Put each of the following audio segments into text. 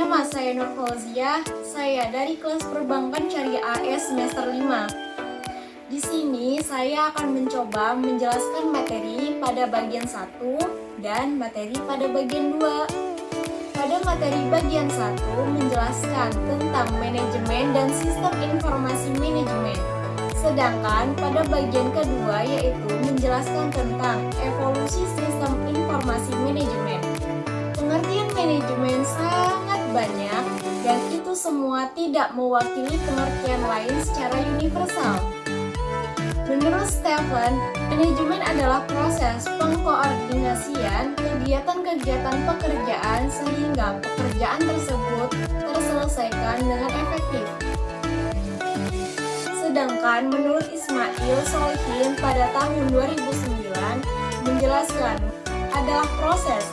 Nama saya Nur Fauziah, saya dari kelas Perbankan Syariah AS semester 5. Di sini saya akan mencoba menjelaskan materi pada bagian 1 dan materi pada bagian 2. Pada materi bagian 1 menjelaskan tentang manajemen dan sistem informasi manajemen. Sedangkan pada bagian kedua yaitu menjelaskan tentang evolusi sistem informasi manajemen. Pengertian manajemen sangat banyak dan itu semua tidak mewakili pengertian lain secara universal. Menurut Stephen, manajemen adalah proses pengkoordinasian kegiatan-kegiatan pekerjaan sehingga pekerjaan tersebut terselesaikan dengan efektif. Sedangkan menurut Ismail Solihin pada tahun 2009 menjelaskan adalah proses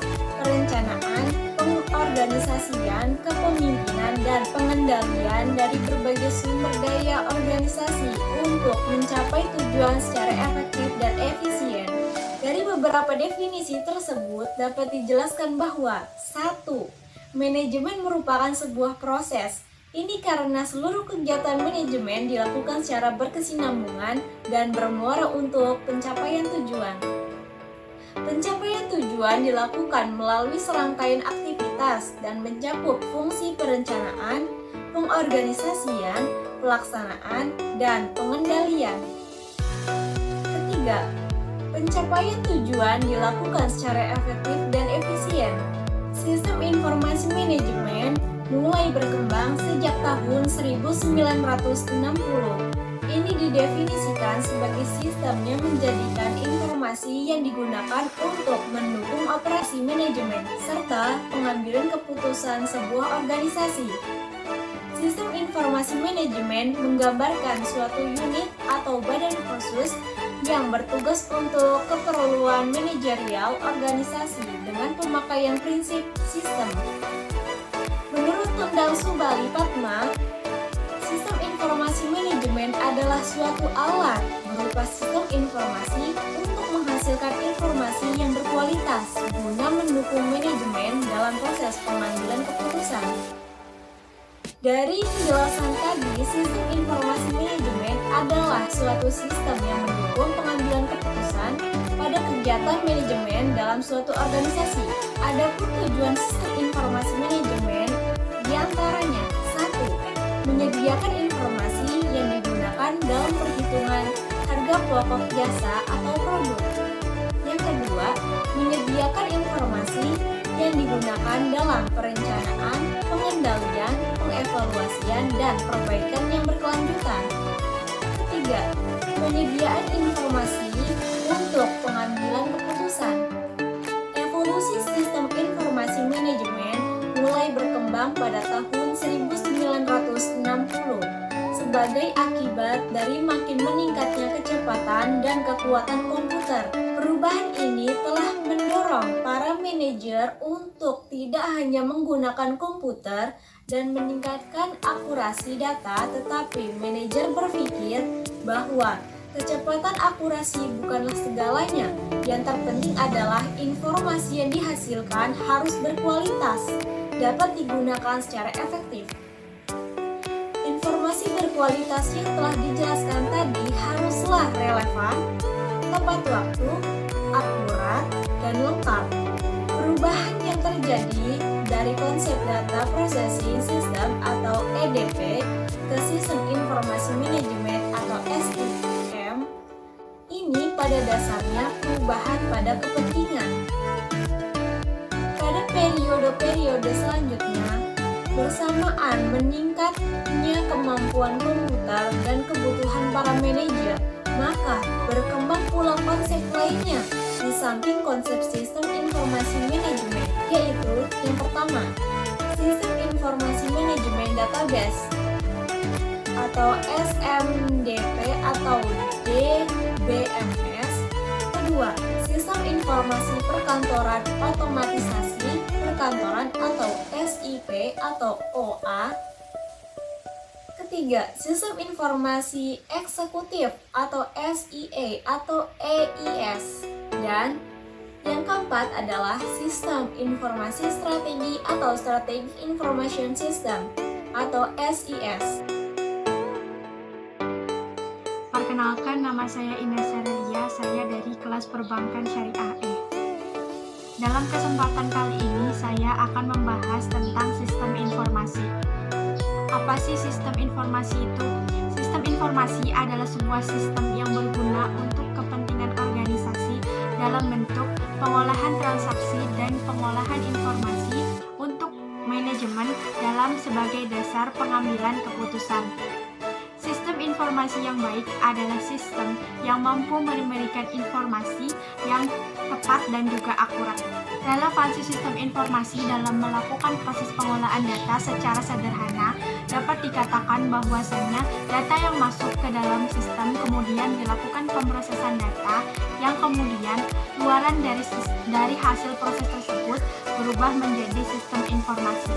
perencanaan, pengorganisasian, kepemimpinan, dan pengendalian dari berbagai sumber daya organisasi untuk mencapai tujuan secara efektif dan efisien. Dari beberapa definisi tersebut dapat dijelaskan bahwa 1. Manajemen merupakan sebuah proses. Ini karena seluruh kegiatan manajemen dilakukan secara berkesinambungan dan bermuara untuk pencapaian tujuan. Pencapaian tujuan dilakukan melalui serangkaian aktivitas dan mencakup fungsi perencanaan, pengorganisasian, pelaksanaan, dan pengendalian. Ketiga, pencapaian tujuan dilakukan secara efektif dan efisien. Sistem informasi manajemen mulai berkembang sejak tahun 1960. Ini didefinisikan sebagai sistem yang menjadikan informasi yang digunakan untuk mendukung operasi manajemen serta pengambilan keputusan sebuah organisasi. Sistem informasi manajemen menggambarkan suatu unit atau badan khusus yang bertugas untuk keperluan manajerial organisasi dengan pemakaian prinsip sistem. Menurut Tunggal Subali Padma, sistem informasi manajemen adalah suatu alat berupa sistem informasi untuk menghasilkan informasi yang berkualitas guna mendukung manajemen dalam proses pengambilan keputusan. Dari penjelasan tadi, sistem informasi manajemen adalah suatu sistem yang mendukung pengambilan keputusan pada kegiatan manajemen dalam suatu organisasi. Adapun tujuan sistem informasi manajemen diantaranya 1. Menyediakan informasi yang digunakan dalam perhitungan harga pokok jasa atau produk. Yang kedua, menyediakan informasi yang digunakan dalam perencanaan, pengendalian, pengevaluasian, dan perbaikan yang berkelanjutan. Ketiga, penyediaan informasi untuk pengambilan keputusan. Evolusi sistem informasi manajemen mulai berkembang pada tahun 1960 sebagai akibat dari makin meningkatnya kecepatan dan kekuatan komputer. Perubahan ini telah mendorong para manajer untuk tidak hanya menggunakan komputer dan meningkatkan akurasi data, tetapi manajer berpikir bahwa kecepatan akurasi bukanlah segalanya. Yang terpenting adalah informasi yang dihasilkan harus berkualitas, dapat digunakan secara efektif. Informasi berkualitas yang telah dijelaskan tadi haruslah relevan, tepat waktu, akurat, dan lengkap. Perubahan yang terjadi dari konsep Data Processing System atau EDP ke Sistem Informasi Manajemen atau SIM ini pada dasarnya perubahan pada kepentingan. Pada periode-periode selanjutnya, bersamaan meningkatnya kemampuan komputer dan kebutuhan para manajer, maka lainnya di samping konsep sistem informasi manajemen, yaitu yang pertama, sistem informasi manajemen database atau SMDP atau DBMS. Kedua, sistem informasi perkantoran otomatisasi perkantoran atau SIP atau OA. Ketiga, sistem informasi eksekutif atau SIE atau EIS. Dan yang keempat adalah sistem informasi strategi atau Strategic Information System atau SIS. Perkenalkan, nama saya Ines Serelia, saya dari kelas Perbankan Syariah E. Dalam kesempatan kali ini, saya akan membahas tentang sistem informasi. Apa sih sistem informasi itu? Sistem informasi adalah sebuah sistem yang berguna untuk kepentingan organisasi dalam bentuk pengolahan transaksi dan pengolahan informasi untuk manajemen dalam sebagai dasar pengambilan keputusan. Sistem informasi yang baik adalah sistem yang mampu memberikan informasi yang tepat dan juga akurat. Relevansi sistem informasi dalam melakukan proses pengolahan data secara sederhana dapat dikatakan bahwasanya data yang masuk ke dalam sistem kemudian dilakukan pemrosesan data yang kemudian luaran dari hasil proses tersebut berubah menjadi sistem informasi.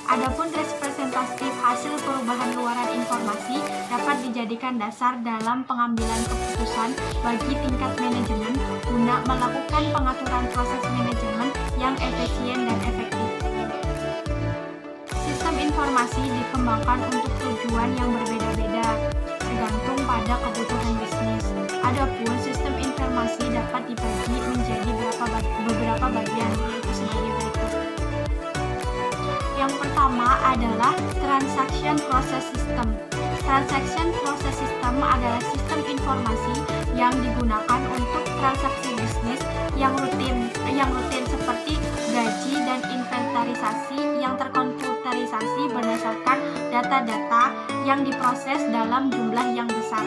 Adapun representatif hasil perubahan luaran informasi dapat dijadikan dasar dalam pengambilan keputusan bagi tingkat manajemen guna melakukan pengaturan proses manajemen yang efisien dan efektif. Sistem informasi dikembangkan untuk tujuan yang berbeda-beda, tergantung pada kebutuhan bisnis. Adapun sistem informasi dapat dibagi menjadi beberapa bagian, yaitu sebagai berikut. Yang pertama adalah Transaction Process System. Transaction Process System adalah sistem informasi yang digunakan untuk transaksi bisnis yang rutin seperti gaji dan inventarisasi yang terkomputerisasi berdasarkan data-data yang diproses dalam jumlah yang besar.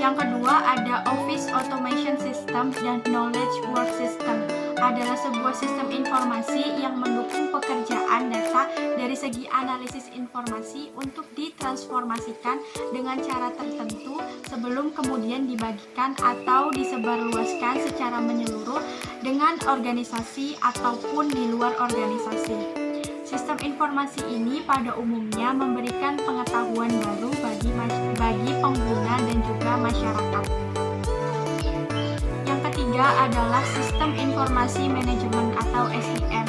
Yang kedua ada Office Automation System dan Knowledge Work System. Adalah sebuah sistem informasi yang mendukung pekerjaan data dari segi analisis informasi untuk ditransformasikan dengan cara tertentu sebelum kemudian dibagikan atau disebarluaskan secara menyeluruh dengan organisasi ataupun di luar organisasi. Sistem informasi ini pada umumnya memberikan pengetahuan baru bagi pengguna dan juga masyarakat. Yang ketiga adalah Sistem Informasi Manajemen atau SIM,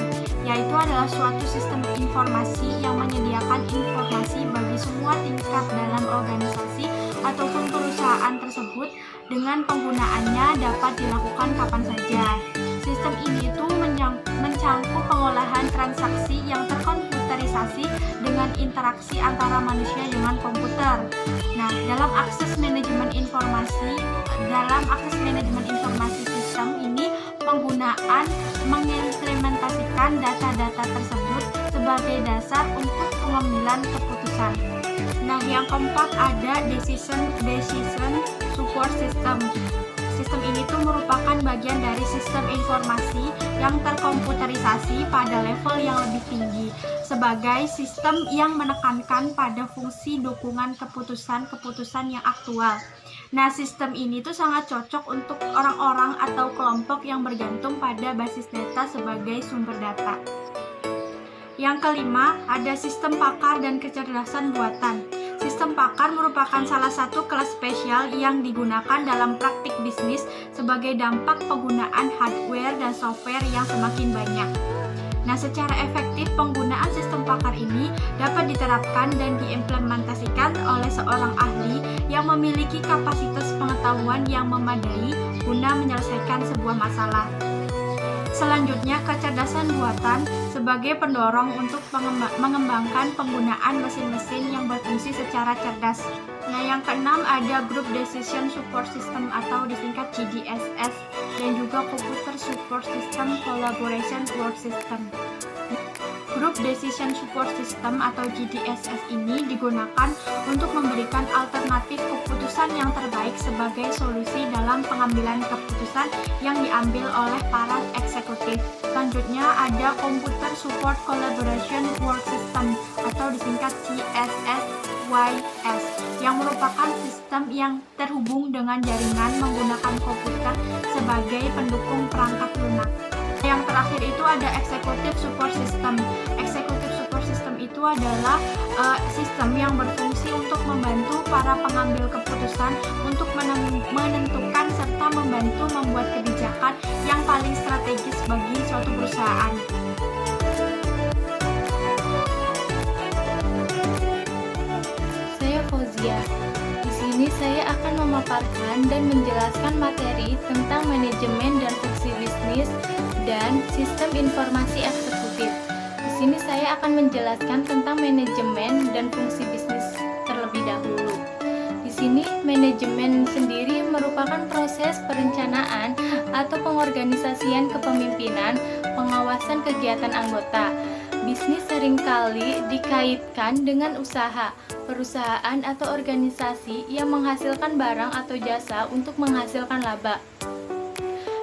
yaitu adalah suatu sistem informasi yang menyediakan informasi bagi semua tingkat dalam organisasi ataupun perusahaan tersebut dengan penggunaannya dapat dilakukan kapan saja. Sistem ini tuh mencangkup pengolahan transaksi yang terkomputerisasi dengan interaksi antara manusia dengan komputer. Nah, dalam akses manajemen informasi sistem ini penggunaan mengimplementasikan data-data tersebut sebagai dasar untuk pengambilan keputusan. Nah, yang keempat ada Decision Support System. Sistem ini tuh merupakan bagian dari sistem informasi yang terkomputerisasi pada level yang lebih tinggi sebagai sistem yang menekankan pada fungsi dukungan keputusan-keputusan yang aktual. Nah, sistem ini tuh sangat cocok untuk orang-orang atau kelompok yang bergantung pada basis data sebagai sumber data. Yang kelima, ada sistem pakar dan kecerdasan buatan. Sistem pakar merupakan salah satu kelas spesial yang digunakan dalam praktik bisnis sebagai dampak penggunaan hardware dan software yang semakin banyak. Nah, secara efektif penggunaan sistem pakar ini dapat diterapkan dan diimplementasikan oleh seorang ahli yang memiliki kapasitas pengetahuan yang memadai guna menyelesaikan sebuah masalah. Selanjutnya, kecerdasan buatan sebagai pendorong untuk mengembangkan penggunaan mesin-mesin yang berfungsi secara cerdas. Nah, yang keenam ada Group Decision Support System atau disingkat GDSS dan juga Computer Support System Collaboration Work System. Group Decision Support System atau GDSS ini digunakan untuk memberikan alternatif keputusan yang terbaik sebagai solusi dalam pengambilan keputusan yang diambil oleh para eksekutif. Selanjutnya ada Computer Support Collaboration Work System atau disingkat CSSYS yang merupakan sistem yang terhubung dengan jaringan menggunakan komputer sebagai pendukung perangkat lunak. Yang terakhir itu ada Executive Support System. Executive Support System itu adalah sistem yang berfungsi untuk membantu para pengambil keputusan untuk menentukan serta membantu membuat kebijakan yang paling strategis bagi suatu perusahaan. Saya Fauzia. Di sini saya akan memaparkan dan menjelaskan materi tentang manajemen dan fungsi bisnis dan sistem informasi eksekutif. Di sini saya akan menjelaskan tentang manajemen dan fungsi bisnis terlebih dahulu. Di sini manajemen sendiri merupakan proses perencanaan atau pengorganisasian kepemimpinan, pengawasan kegiatan anggota. Bisnis seringkali dikaitkan dengan usaha, perusahaan atau organisasi yang menghasilkan barang atau jasa untuk menghasilkan laba.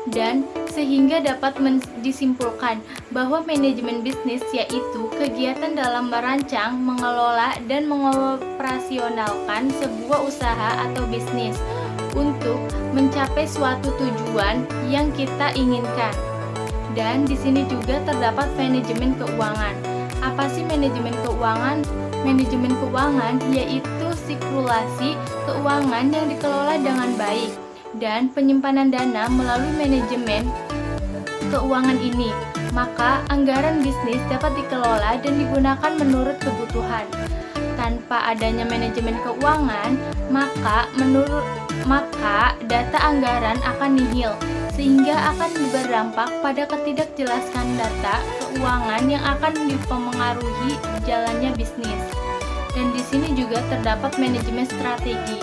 Dan sehingga dapat disimpulkan bahwa manajemen bisnis yaitu kegiatan dalam merancang, mengelola, dan mengoperasionalkan sebuah usaha atau bisnis untuk mencapai suatu tujuan yang kita inginkan. Dan di sini juga terdapat manajemen keuangan. Apa sih manajemen keuangan? Manajemen keuangan yaitu sirkulasi keuangan yang dikelola dengan baik dan penyimpanan dana melalui manajemen keuangan ini. Maka anggaran bisnis dapat dikelola dan digunakan menurut kebutuhan. Tanpa adanya manajemen keuangan, maka data anggaran akan nihil, sehingga akan berdampak pada ketidakjelasan data keuangan yang akan mempengaruhi jalannya bisnis. Dan di sini juga terdapat manajemen strategi.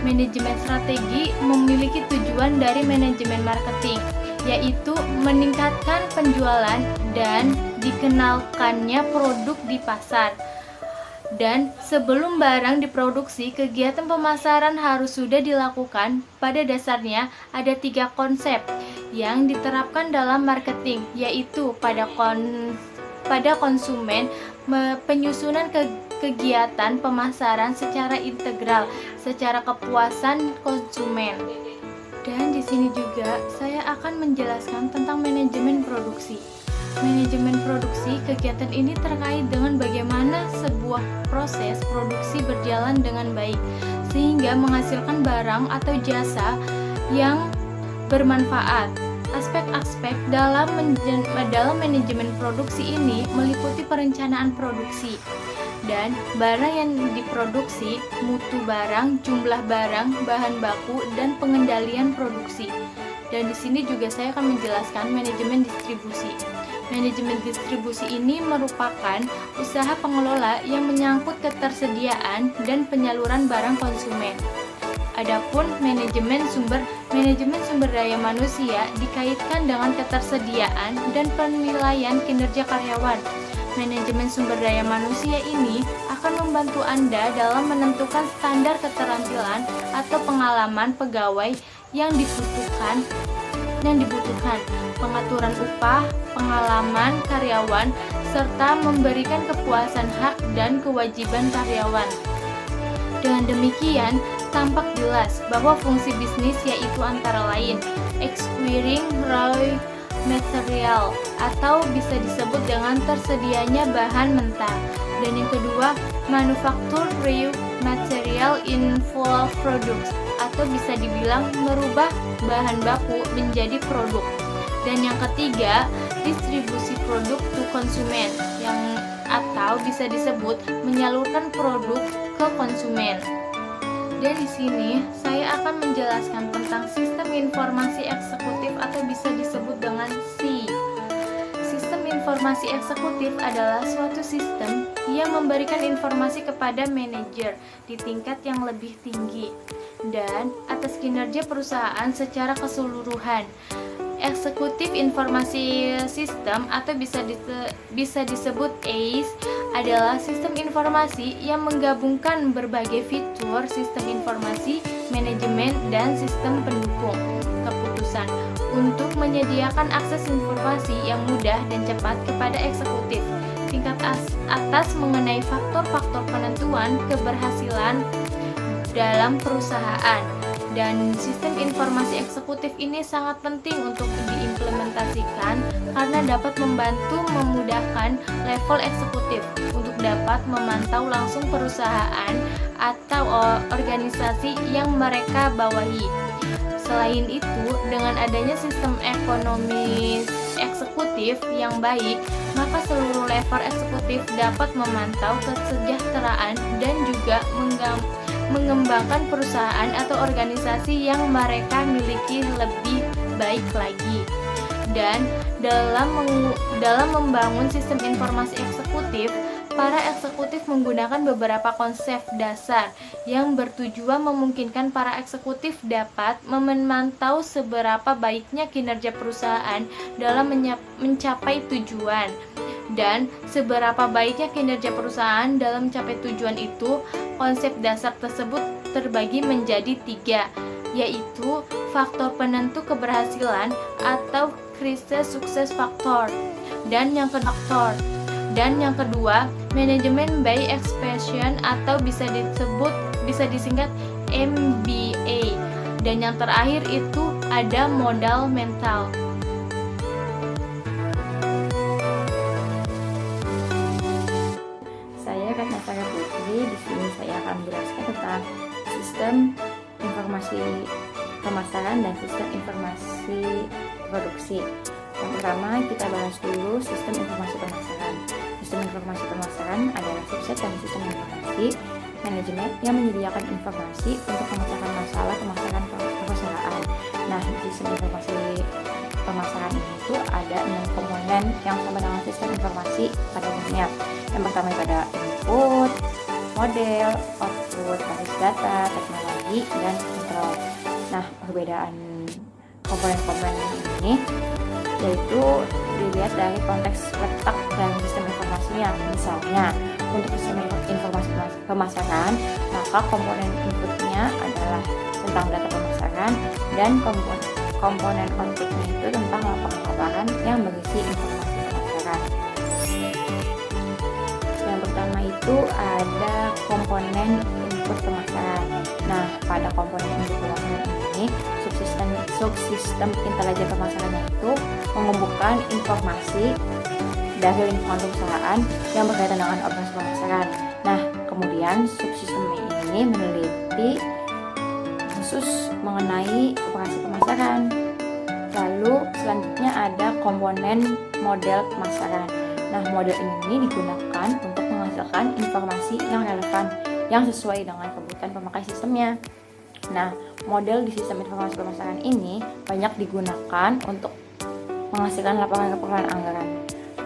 Manajemen strategi memiliki tujuan dari manajemen marketing, yaitu meningkatkan penjualan dan dikenalkannya produk di pasar. Dan sebelum barang diproduksi, kegiatan pemasaran harus sudah dilakukan. Pada dasarnya ada 3 konsep yang diterapkan dalam marketing, yaitu pada konsumen, penyusunan kegiatan pemasaran secara integral, secara kepuasan konsumen. Dan di sini juga saya akan menjelaskan tentang manajemen produksi. Manajemen produksi, kegiatan ini terkait dengan bagaimana sebuah proses produksi berjalan dengan baik sehingga menghasilkan barang atau jasa yang bermanfaat. Aspek-aspek dalam manajemen produksi ini meliputi perencanaan produksi dan barang yang diproduksi, mutu barang, jumlah barang, bahan baku, dan pengendalian produksi. Dan di sini juga saya akan menjelaskan manajemen distribusi. Manajemen distribusi ini merupakan usaha pengelola yang menyangkut ketersediaan dan penyaluran barang konsumen. Adapun manajemen sumber daya manusia dikaitkan dengan ketersediaan dan penilaian kinerja karyawan. Manajemen sumber daya manusia ini akan membantu Anda dalam menentukan standar keterampilan atau pengalaman pegawai yang dibutuhkan, pengaturan upah, pengalaman karyawan, serta memberikan kepuasan hak dan kewajiban karyawan. Dengan demikian, tampak jelas bahwa fungsi bisnis yaitu antara lain acquiring raw material atau bisa disebut dengan tersedianya bahan mentah, dan yang kedua manufacture raw material in full products atau bisa dibilang merubah bahan baku menjadi produk, dan yang ketiga distribusi produk to konsumen atau bisa disebut menyalurkan produk ke konsumen. Dan di sini saya akan menjelaskan tentang sistem informasi eksekutif atau bisa disebut dengan SI. Sistem informasi eksekutif adalah suatu sistem yang memberikan informasi kepada manajer di tingkat yang lebih tinggi dan atas kinerja perusahaan secara keseluruhan. Eksekutif Informasi Sistem atau bisa disebut AIS adalah sistem informasi yang menggabungkan berbagai fitur sistem informasi, manajemen, dan sistem pendukung keputusan untuk menyediakan akses informasi yang mudah dan cepat kepada eksekutif. Tingkat atas mengenai faktor-faktor penentuan keberhasilan dalam perusahaan. Dan sistem informasi eksekutif ini sangat penting untuk diimplementasikan karena dapat membantu memudahkan level eksekutif untuk dapat memantau langsung perusahaan atau organisasi yang mereka bawahi. Selain itu, dengan adanya sistem ekonomi eksekutif yang baik, maka seluruh level eksekutif dapat memantau kesejahteraan dan juga mengembangkan perusahaan atau organisasi yang mereka miliki lebih baik lagi. Dan dalam membangun sistem informasi eksekutif, para eksekutif menggunakan beberapa konsep dasar yang bertujuan memungkinkan para eksekutif dapat memantau seberapa baiknya kinerja perusahaan dalam mencapai tujuan. Dan seberapa baiknya kinerja perusahaan dalam mencapai tujuan itu, konsep dasar tersebut terbagi menjadi 3, yaitu faktor penentu keberhasilan atau krisis sukses faktor, dan yang kedua manajemen by expression atau bisa disingkat MBA, dan yang terakhir itu ada modal mental. Saya Putri. Di sini saya akan menjelaskan tentang sistem informasi pemasaran dan sistem informasi produksi. Yang pertama kita bahas dulu sistem informasi pemasaran. Sistem informasi pemasaran adalah subset dari sistem informasi manajemen yang menyediakan informasi untuk memecahkan masalah pemasaran perusahaan. Nah, sistem informasi pemasaran itu ada 6 komponen yang sama dengan sistem informasi pada umumnya. Yang pertama itu ada input, model, output, basis data, teknologi, dan kontrol. Nah, perbedaan komponen-komponen ini yaitu dilihat dari konteks letak dalam sistem informasinya. Misalnya, untuk sistem informasi pemasaran, maka komponen inputnya adalah tentang data pemasaran, dan komponen outputnya itu tentang laporan-laporan yang berisi informasi pemasaran. Yang pertama itu ada komponen input pemasaran. Nah, pada komponen input pemasaran ini, subsistem intelijen pemasarannya itu mengumpulkan informasi dari lingkungan perusahaan yang berkaitan dengan operasi pemasaran. Nah, kemudian subsistem ini meneliti khusus mengenai operasi pemasaran. Lalu selanjutnya ada komponen model pemasaran. Nah, model ini digunakan untuk menghasilkan informasi yang relevan yang sesuai dengan kebutuhan pemakai sistemnya. Nah, model di sistem informasi pemasaran ini banyak digunakan untuk menghasilkan laporan-laporan anggaran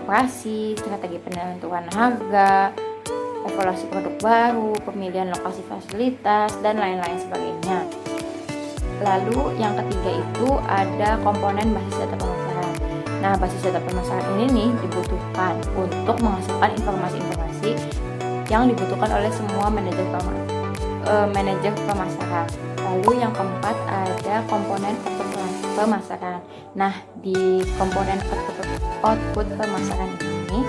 operasi, strategi penentuan harga, evaluasi produk baru, pemilihan lokasi fasilitas, dan lain-lain sebagainya. Lalu yang ketiga itu ada komponen basis data pemasaran. Nah, basis data pemasaran ini nih dibutuhkan untuk menghasilkan informasi-informasi yang dibutuhkan oleh semua manajer pemasaran. Lalu yang keempat ada komponen output pemasaran. Nah, di komponen output pemasaran ini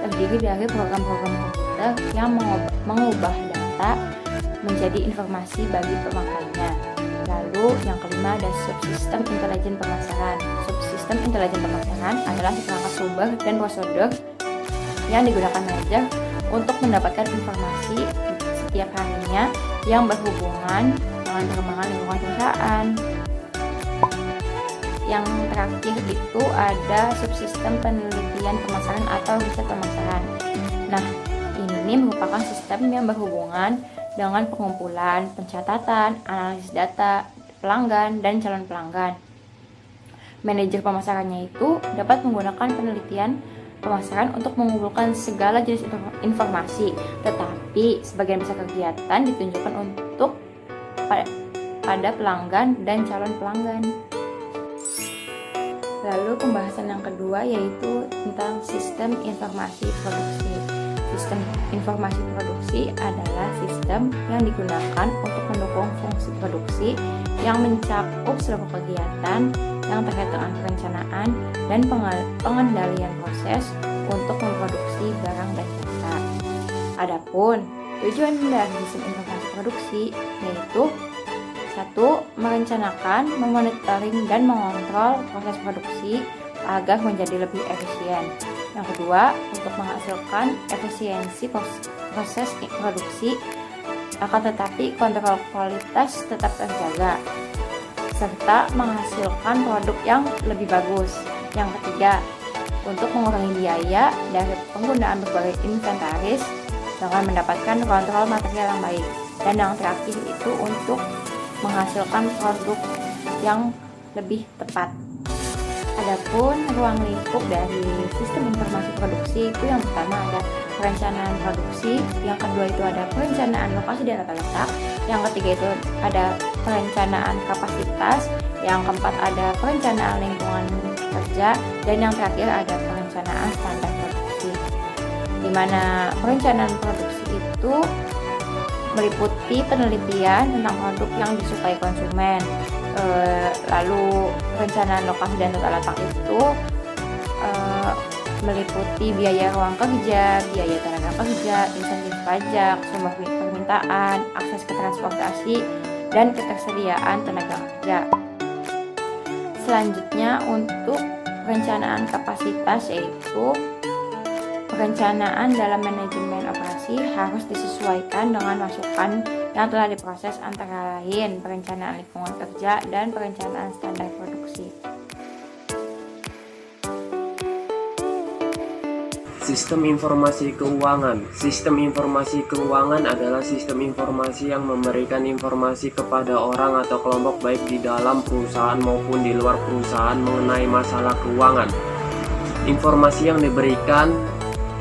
terdiri dari program-program komputer yang mengubah data menjadi informasi bagi pemakainya. Lalu yang kelima ada subsistem intelijen pemasaran. Subsistem intelijen pemasaran adalah seperangkat sumber dan prosedur yang digunakan manajer untuk mendapatkan informasi setiap harinya yang berhubungan dengan perkembangan lingkungan perusahaan. Yang terakhir itu ada subsistem penelitian pemasaran atau riset pemasaran. Nah, ini merupakan sistem yang berhubungan dengan pengumpulan, pencatatan, analisis data pelanggan dan calon pelanggan. Manajer pemasarannya itu dapat menggunakan penelitian pemasaran untuk mengumpulkan segala jenis informasi, tetapi sebagian besar kegiatan ditunjukkan untuk pada pelanggan dan calon pelanggan. Lalu pembahasan yang kedua yaitu tentang sistem informasi produksi. Sistem informasi produksi adalah sistem yang digunakan untuk mendukung fungsi produksi yang mencakup seluruh kegiatan yang terkait dengan perencanaan dan pengendalian proses untuk memproduksi barang dan jasa. Adapun tujuan dari sistem informasi produksi yaitu 1. Merencanakan, memonitoring, dan mengontrol proses produksi agar menjadi lebih efisien. Yang kedua, untuk menghasilkan efisiensi proses produksi, akan tetapi kontrol kualitas tetap terjaga, serta menghasilkan produk yang lebih bagus. Yang ketiga, untuk mengurangi biaya dari penggunaan berbagai inventaris dengan mendapatkan kontrol material yang baik. Dan yang terakhir itu untuk menghasilkan produk yang lebih tepat. Adapun ruang lingkup dari sistem informasi produksi itu yang pertama ada perencanaan produksi, yang kedua itu ada perencanaan lokasi dan tata letak, yang ketiga itu ada perencanaan kapasitas, yang keempat ada perencanaan lingkungan kerja, dan yang terakhir ada perencanaan standar produksi. Di mana perencanaan produksi itu meliputi penelitian tentang produk yang disukai konsumen. Lalu perencanaan lokasi dan tata letak itu meliputi biaya ruang kerja, biaya tenaga kerja, insentif pajak, sumber permintaan, akses ke transportasi, dan ketersediaan tenaga kerja. Selanjutnya untuk perencanaan kapasitas yaitu perencanaan dalam manajemen operasi harus disesuaikan dengan masukan yang telah diproses antara lain perencanaan lingkungan kerja dan perencanaan standar produksi. Sistem informasi keuangan. Sistem informasi keuangan adalah sistem informasi yang memberikan informasi kepada orang atau kelompok baik di dalam perusahaan maupun di luar perusahaan mengenai masalah keuangan. Informasi yang diberikan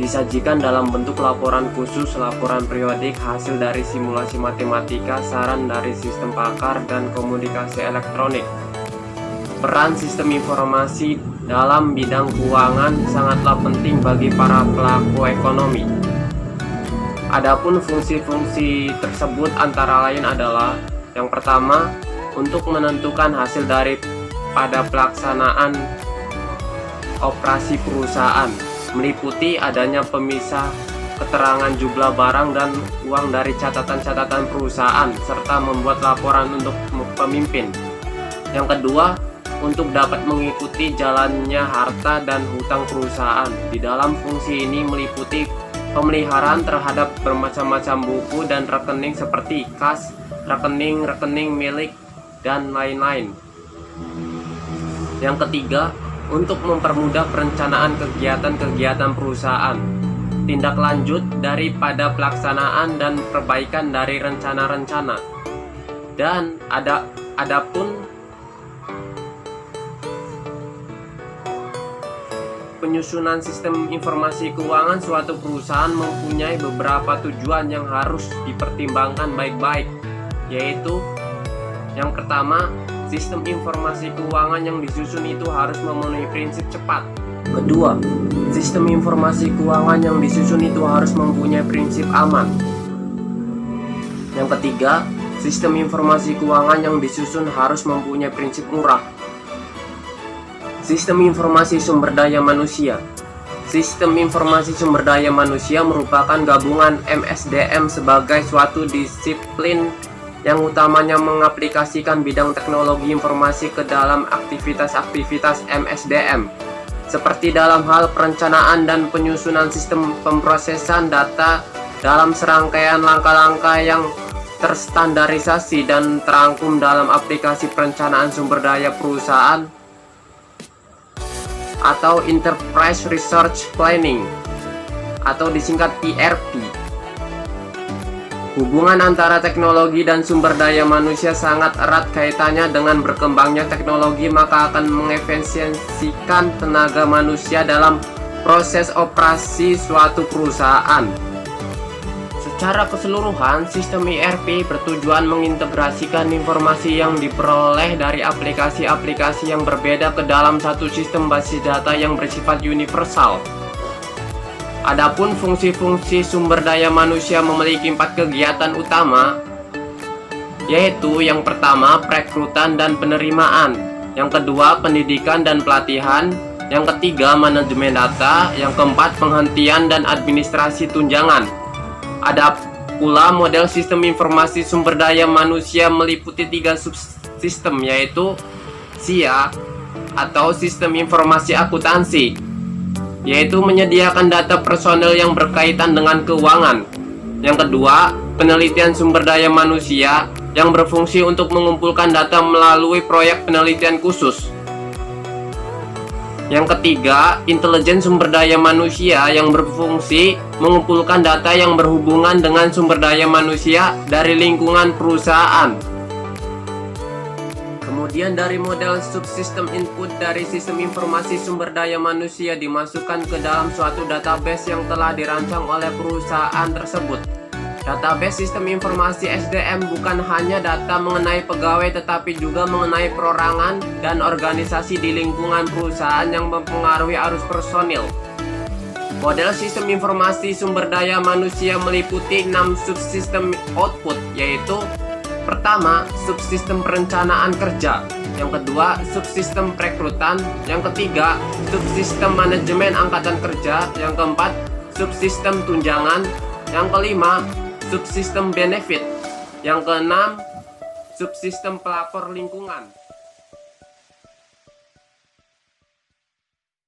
disajikan dalam bentuk laporan khusus, laporan periodik, hasil dari simulasi matematika, saran dari sistem pakar, dan komunikasi elektronik. Peran sistem informasi dalam bidang keuangan sangatlah penting bagi para pelaku ekonomi. Adapun fungsi-fungsi tersebut antara lain adalah yang pertama, untuk menentukan hasil dari pada pelaksanaan operasi perusahaan, meliputi adanya pemisah keterangan jumlah barang dan uang dari catatan-catatan perusahaan, serta membuat laporan untuk pemimpin. Yang kedua, untuk dapat mengikuti jalannya harta dan hutang perusahaan. Di dalam fungsi ini meliputi pemeliharaan terhadap bermacam-macam buku dan rekening seperti kas, rekening milik, dan lain-lain. Yang ketiga, untuk mempermudah perencanaan kegiatan-kegiatan perusahaan, tindak lanjut daripada pelaksanaan dan perbaikan dari rencana-rencana. Dan adapun penyusunan sistem informasi keuangan suatu perusahaan mempunyai beberapa tujuan yang harus dipertimbangkan baik-baik, yaitu yang pertama, sistem informasi keuangan yang disusun itu harus memenuhi prinsip cepat. Kedua, sistem informasi keuangan yang disusun itu harus mempunyai prinsip aman. Yang ketiga, sistem informasi keuangan yang disusun harus mempunyai prinsip murah. Sistem informasi sumber daya manusia. Sistem informasi sumber daya manusia merupakan gabungan MSDM sebagai suatu disiplin yang utamanya mengaplikasikan bidang teknologi informasi ke dalam aktivitas-aktivitas MSDM, seperti dalam hal perencanaan dan penyusunan sistem pemrosesan data dalam serangkaian langkah-langkah yang terstandarisasi dan terangkum dalam aplikasi perencanaan sumber daya perusahaan atau Enterprise Resource Planning atau disingkat ERP. Hubungan antara teknologi dan sumber daya manusia sangat erat kaitannya dengan berkembangnya teknologi, maka akan mengefisiensikan tenaga manusia dalam proses operasi suatu perusahaan. Secara keseluruhan, sistem ERP bertujuan mengintegrasikan informasi yang diperoleh dari aplikasi-aplikasi yang berbeda ke dalam satu sistem basis data yang bersifat universal. Adapun fungsi-fungsi sumber daya manusia memiliki 4 kegiatan utama, yaitu yang pertama perekrutan dan penerimaan, yang kedua pendidikan dan pelatihan, yang ketiga manajemen data, yang keempat penghentian dan administrasi tunjangan. Ada pula model sistem informasi sumber daya manusia meliputi 3 subsistem, yaitu SIA atau sistem informasi akuntansi, yaitu menyediakan data personel yang berkaitan dengan keuangan. Yang kedua, penelitian sumber daya manusia yang berfungsi untuk mengumpulkan data melalui proyek penelitian khusus. Yang ketiga, intelijen sumber daya manusia yang berfungsi mengumpulkan data yang berhubungan dengan sumber daya manusia dari lingkungan perusahaan. Kemudian dari model subsistem input dari sistem informasi sumber daya manusia dimasukkan ke dalam suatu database yang telah dirancang oleh perusahaan tersebut. Database sistem informasi SDM bukan hanya data mengenai pegawai tetapi juga mengenai perorangan dan organisasi di lingkungan perusahaan yang mempengaruhi arus personil. Model sistem informasi sumber daya manusia meliputi 6 subsistem output, yaitu pertama, subsistem perencanaan kerja, yang kedua, subsistem perekrutan, yang ketiga, subsistem manajemen angkatan kerja, yang keempat, subsistem tunjangan, yang kelima, subsistem benefit, yang keenam, subsistem pelapor lingkungan.